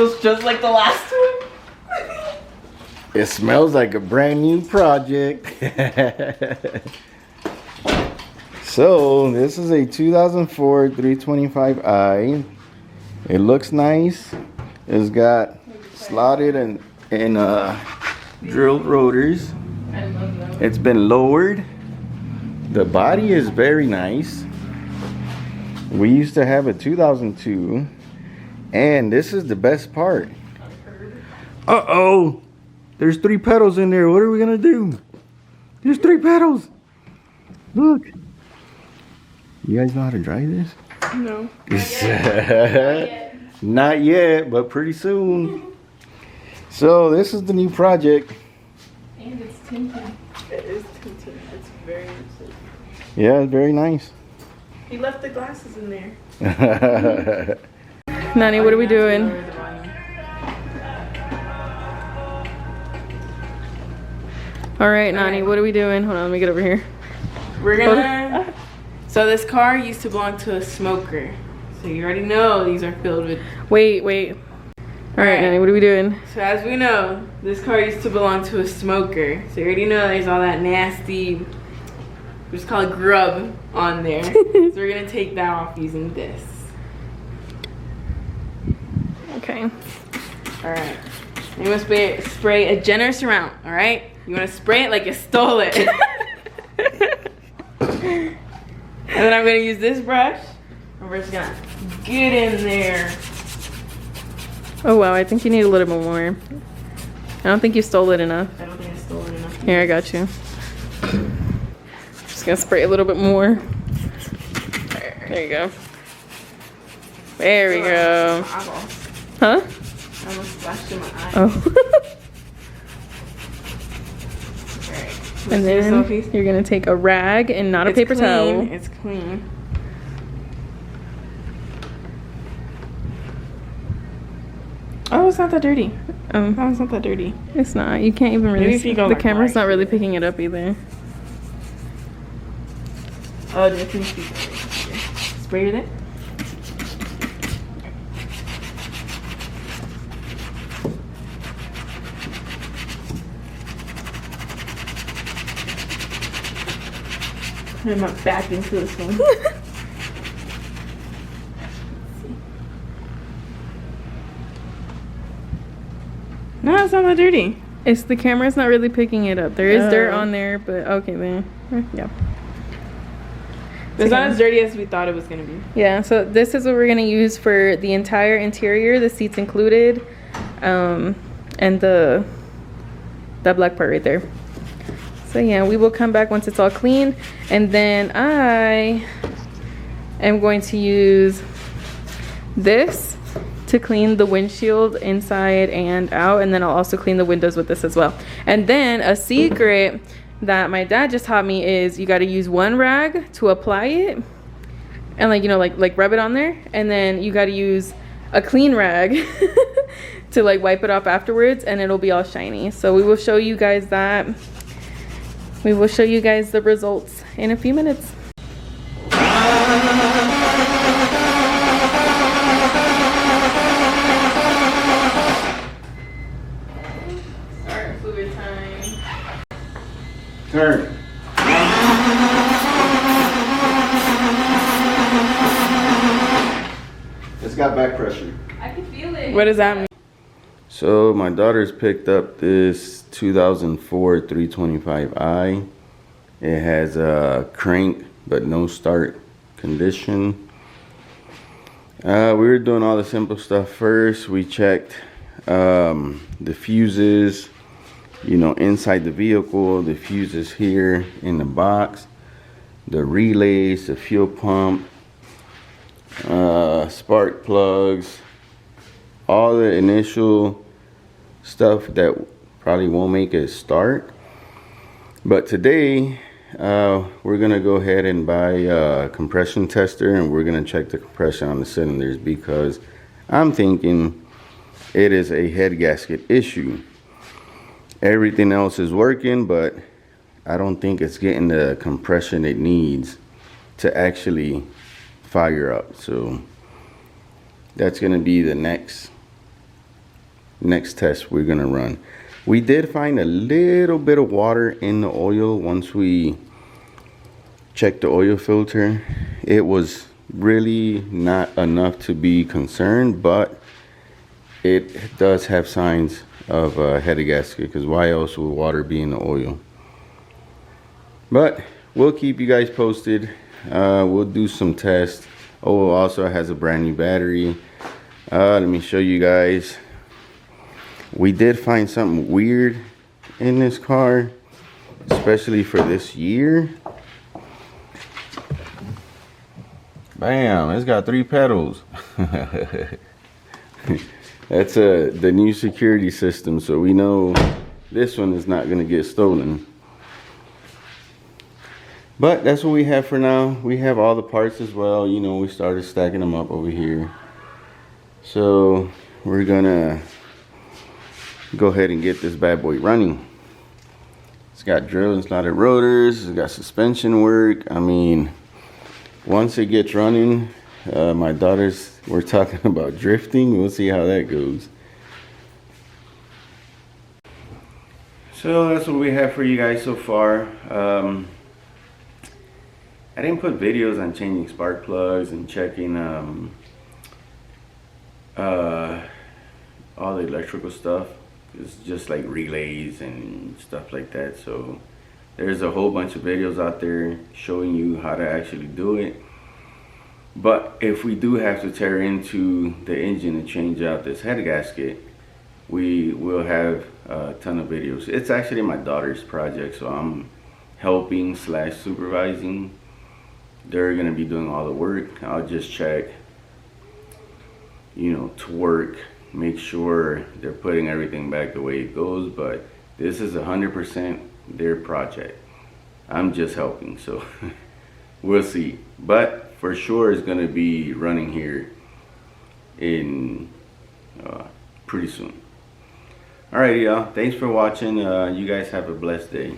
smells just like the last one. It smells like a brand new project. So this is a 2004 325i. It looks nice. It's got slotted and drilled rotors. I love them. It's been lowered. The body is very nice. We used to have a 2002, and this is the best part. Uh-oh, there's 3 pedals in there. What are we gonna do? There's 3 pedals. Look. You guys know how to drive this? No. Not yet, but pretty soon. So this is the new project. And it's tinted. It is tinted. It's very nice. Yeah, it's very nice. He left the glasses in there. Nani, what are we doing? All right, Nani, what are we doing? Hold on, let me get over here. We're gonna. So this car used to belong to a smoker. So you already know these are filled with. Wait. All right, Nani, what are we doing? So as we know, this car used to belong to a smoker. So you already know there's all that nasty, we just call it grub on there. So we're gonna take that off using this. Okay. All right. You want to spray a generous amount. All right. You want to spray it like you stole it. And then I'm gonna use this brush, and we're just gonna get in there. Oh wow, I think you need a little bit more. I don't think you stole it enough. I don't think I stole it enough. Here, I got you. Just gonna spray a little bit more. There you go. There we go. Huh? I almost splashed in my eye. Oh. Alright. And then you're gonna take a rag and not a paper towel. It's clean. Oh, it's not that dirty. Oh, it's not that dirty. It's not. You can't even really see. The camera's not really picking it up either. Oh, it's in speaker. Spray it in. I'm not back into this one. No, it's not that dirty. It's the camera's not really picking it up. There is dirt on there, but okay then. Yeah. It's not as dirty as we thought it was gonna be. Yeah, so this is what we're gonna use for the entire interior, the seats included, and that black part right there. So yeah, we will come back once it's all clean, and then I am going to use this to clean the windshield inside and out, and then I'll also clean the windows with this as well. And then a secret that my dad just taught me is you got to use one rag to apply it, and like rub it on there, and then you got to use a clean rag to like wipe it off afterwards, and it'll be all shiny. So we will show you guys that. We will show you guys the results in a few minutes. Start fluid time. Turn. It's got back pressure. I can feel it. What does that mean? So my daughter's picked up this 2004 325i. It has a crank but no start condition. We were doing all the simple stuff first. We checked the fuses, inside the vehicle, the fuses here in the box, the relays, the fuel pump, spark plugs, all the initial stuff that probably won't make it start. But today we're gonna go ahead and buy a compression tester, and we're gonna check the compression on the cylinders, because I'm thinking it is a head gasket issue. Everything else is working, but I don't think it's getting the compression it needs to actually fire up. So that's gonna be the next next test we're gonna run. We did find a little bit of water in the oil once we checked the oil filter. It was really not enough to be concerned, but it does have signs of a head gasket, because why else would water be in the oil? But we'll keep you guys posted. We'll do some tests. Oh, also it has a brand new battery. Let me show you guys. We did find something weird in this car, especially for this year. Bam, it's got 3 pedals. That's the new security system, so we know this one is not gonna get stolen. But that's what we have for now. We have all the parts as well. You know, we started stacking them up over here. So we're gonna go ahead and get this bad boy running. It's got drill and slotted rotors. It's got suspension work. I mean, once it gets running, my daughters were talking about drifting. We'll see how that goes. So that's what we have for you guys so far. I didn't put videos on changing spark plugs and checking all the electrical stuff. It's just like relays and stuff like that. So there's a whole bunch of videos out there showing you how to actually do it. But if we do have to tear into the engine and change out this head gasket, we will have a ton of videos. It's actually my daughter's project, so I'm helping / supervising. They're gonna be doing all the work. I'll just check, you know, torque, make sure they're putting everything back the way it goes. But this is 100% their project. I'm just helping, so we'll see. But for sure it's gonna be running here in pretty soon. Alrighty, y'all, thanks for watching. You guys have a blessed day.